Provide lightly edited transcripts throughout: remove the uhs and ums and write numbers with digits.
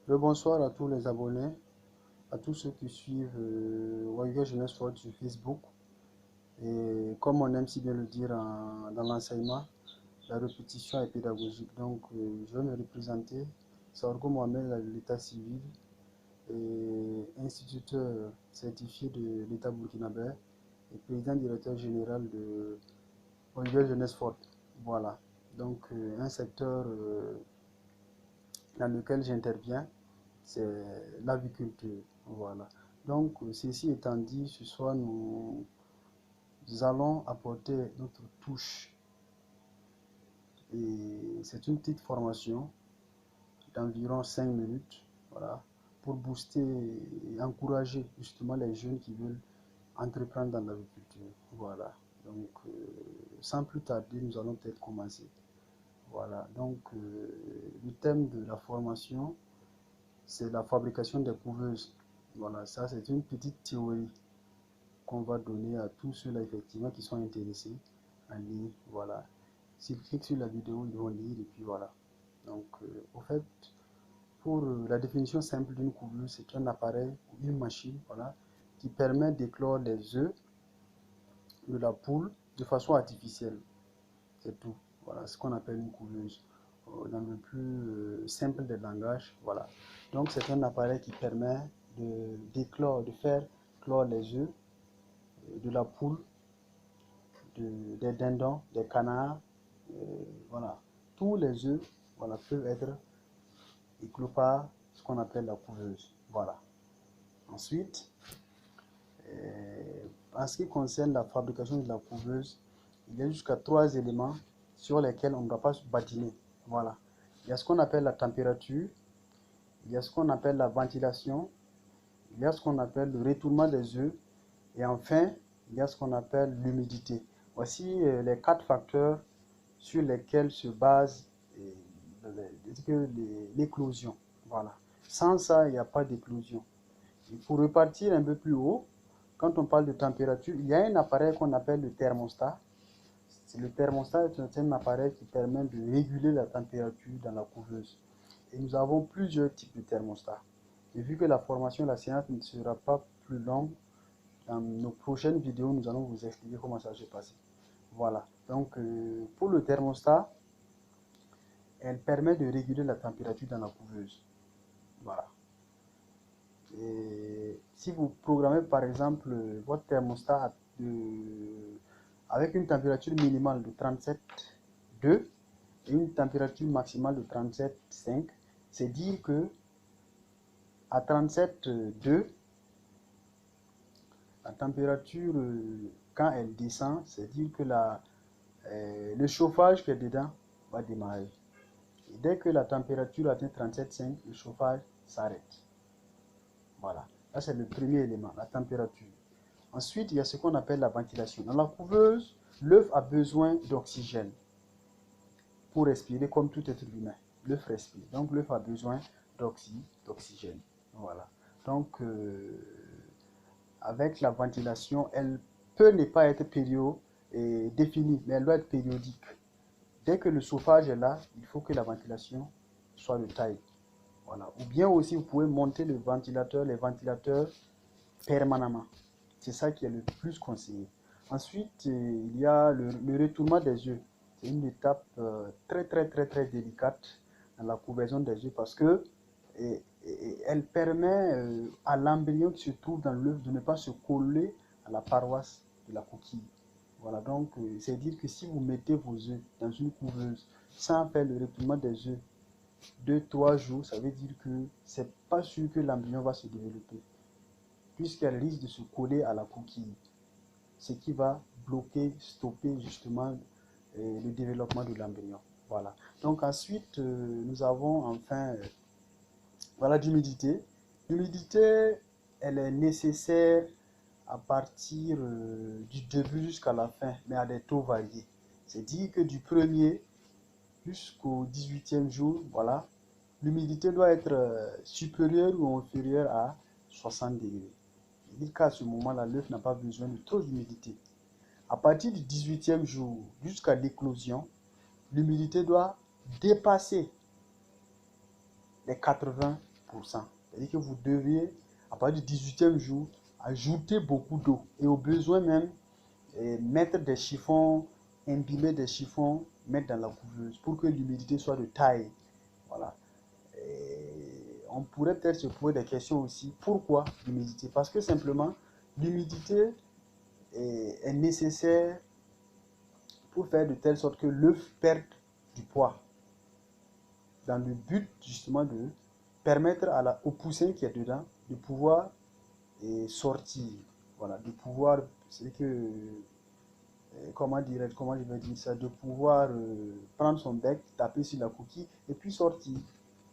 Bonsoir à tous les abonnés, à tous ceux qui suivent Warrior Jeunesse Forte sur Facebook. Et comme on aime si bien le dire dans l'enseignement, la répétition est pédagogique. Donc, je vais me représenter. Sorgo Mohamed, de l'état civil et instituteur certifié de l'État burkinabé et président directeur général de Warrior Jeunesse Forte. Voilà. Donc, un secteur dans lequel j'interviens, c'est l'aviculture. Voilà. Donc, ceci étant dit, ce soir, nous allons apporter notre touche. Et c'est une petite formation d'environ 5 minutes, voilà, pour booster et encourager justement les jeunes qui veulent entreprendre dans l'agriculture. Voilà. Donc, sans plus tarder, nous allons peut-être commencer. Voilà. Donc, le thème de la formation, c'est la fabrication des couveuses. Voilà, ça c'est une petite théorie qu'on va donner à tous ceux-là effectivement qui sont intéressés en ligne. Voilà. S'ils cliquent sur la vidéo, ils vont lire et puis voilà. Donc, au fait, pour la définition simple d'une couveuse, c'est un appareil ou une machine, voilà, qui permet d'éclore les œufs de la poule de façon artificielle. C'est tout. Voilà ce qu'on appelle une couveuse. Dans le plus simple des langages, voilà. Donc, c'est un appareil qui permet d'éclore, de faire clore les œufs de la poule, des dindons, des canards, voilà. Tous les œufs, voilà, peuvent être éclos par ce qu'on appelle la couveuse. Voilà. Ensuite, en ce qui concerne la fabrication de la couveuse, il y a jusqu'à 3 éléments sur lesquels on ne doit pas se badiner. Voilà. Il y a ce qu'on appelle la température, il y a ce qu'on appelle la ventilation, il y a ce qu'on appelle le retournement des œufs, et enfin, il y a ce qu'on appelle l'humidité. Voici les 4 facteurs sur lesquels se base l'éclosion. Voilà. Sans ça, il n'y a pas d'éclosion. Pour repartir un peu plus haut, quand on parle de température, il y a un appareil qu'on appelle le thermostat. Le thermostat est un appareil qui permet de réguler la température dans la couveuse. Et nous avons plusieurs types de thermostats. Et vu que la formation, la séance ne sera pas plus longue, dans nos prochaines vidéos, nous allons vous expliquer comment ça se passe. Voilà. Donc, pour le thermostat, elle permet de réguler la température dans la couveuse. Voilà. Et si vous programmez par exemple votre thermostat avec une température minimale de 37,2 et une température maximale de 37,5, c'est dire que à 37,2, la température, quand elle descend, c'est dire que le chauffage qui est dedans va démarrer. Et dès que la température atteint 37,5, le chauffage s'arrête. Voilà. Là, c'est le premier élément, la température. Ensuite, il y a ce qu'on appelle la ventilation. Dans la couveuse, l'œuf a besoin d'oxygène pour respirer comme tout être humain. L'œuf respire. Donc, l'œuf a besoin d'oxygène. Voilà. Donc, avec la ventilation, elle peut ne pas être définie, mais elle doit être périodique. Dès que le chauffage est là, il faut que la ventilation soit de taille. Voilà. Ou bien aussi, vous pouvez monter les ventilateurs permanemment. C'est ça qui est le plus conseillé. Ensuite, il y a le retournement des œufs. C'est une étape très délicate dans la couvaison des œufs parce que elle permet à l'embryon qui se trouve dans l'œuf de ne pas se coller à la paroisse de la coquille. Voilà, donc c'est dire que si vous mettez vos œufs dans une couveuse sans faire le retournement des œufs 2-3 jours, ça veut dire que c'est pas sûr que l'embryon va se développer puisqu'elle risque de se coller à la coquille, ce qui va bloquer, stopper justement le développement de l'embryon. Voilà. Donc ensuite, nous avons enfin voilà, l'humidité. L'humidité, elle est nécessaire à partir du début jusqu'à la fin, mais à des taux variés. C'est dire que du premier jusqu'au 18e jour, voilà, l'humidité doit être supérieure ou inférieure à 60 degrés. C'est-à-dire qu'à ce moment-là, l'œuf n'a pas besoin de trop d'humidité. À partir du 18e jour jusqu'à l'éclosion, l'humidité doit dépasser les 80%. C'est-à-dire que vous devez, à partir du 18e jour, ajouter beaucoup d'eau. Et au besoin même, mettre des chiffons, imbiber des chiffons, mettre dans la couveuse pour que l'humidité soit de taille. Voilà. Et on pourrait peut-être se poser des questions aussi. Pourquoi l'humidité? Parce que simplement, l'humidité est nécessaire pour faire de telle sorte que l'œuf perde du poids, dans le but justement de permettre au poussin qui est dedans de pouvoir sortir. Voilà, de pouvoir, c'est que, comment je vais dire ça, de pouvoir prendre son bec, taper sur la coquille et puis sortir.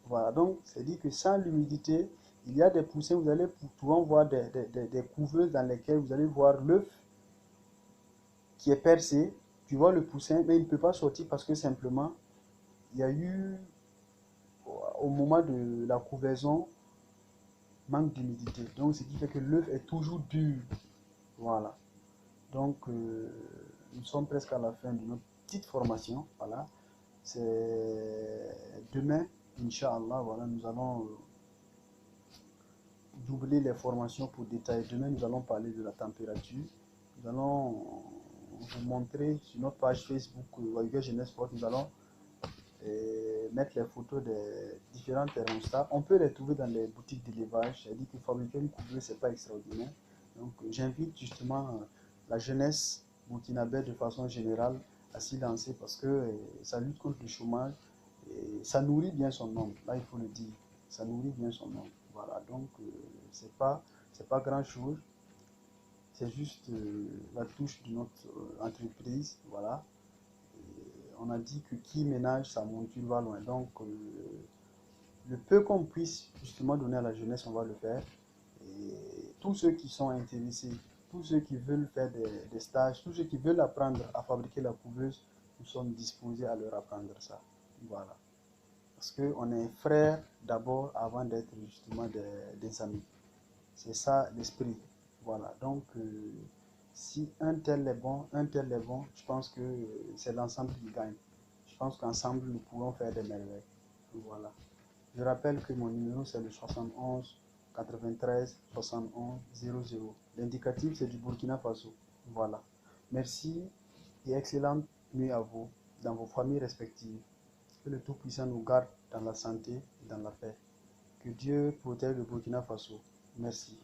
Voilà, donc c'est dit que sans l'humidité, il y a des poussins, vous allez souvent voir des couveuses dans lesquelles vous allez voir l'œuf qui est percé. Tu vois le poussin, mais il ne peut pas sortir parce que simplement, il y a eu, au moment de la couvaison, manque d'humidité. Donc, ce qui fait que l'œuf est toujours dur. Voilà. Donc, nous sommes presque à la fin de notre petite formation. Voilà. C'est demain, Inch'Allah, voilà, nous allons doubler les formations pour détailler. Demain, nous allons parler de la température. Nous allons vous montrer sur notre page Facebook Wayuga Jeunesse Forte. Nous allons mettre les photos des différents thermostats. On peut les trouver dans les boutiques d'élevage. C'est-à-dire que fabriquer une couveuse, c'est pas extraordinaire. Donc, j'invite justement la jeunesse burkinabé de façon générale à s'y lancer parce que ça lutte contre le chômage et ça nourrit bien son homme. Là, il faut le dire. Ça nourrit bien son homme. Voilà, donc c'est pas grand chose, c'est juste la touche de notre entreprise. Voilà, et on a dit que qui ménage sa monture va loin. Donc le peu qu'on puisse justement donner à la jeunesse, on va le faire. Et tous ceux qui sont intéressés, tous ceux qui veulent faire des stages, tous ceux qui veulent apprendre à fabriquer la couveuse, nous sommes disposés à leur apprendre ça. Voilà. Parce qu'on est frères d'abord avant d'être justement des amis. C'est ça l'esprit. Voilà. Donc, si un tel est bon, un tel est bon, je pense que c'est l'ensemble qui gagne. Je pense qu'ensemble, nous pouvons faire des merveilles. Voilà. Je rappelle que mon numéro, c'est le 71 93 71 00. L'indicatif, c'est du Burkina Faso. Voilà. Merci et excellente nuit à vous, dans vos familles respectives. Que le Tout-Puissant nous garde dans la santé et dans la paix. Que Dieu protège le Burkina Faso. Merci.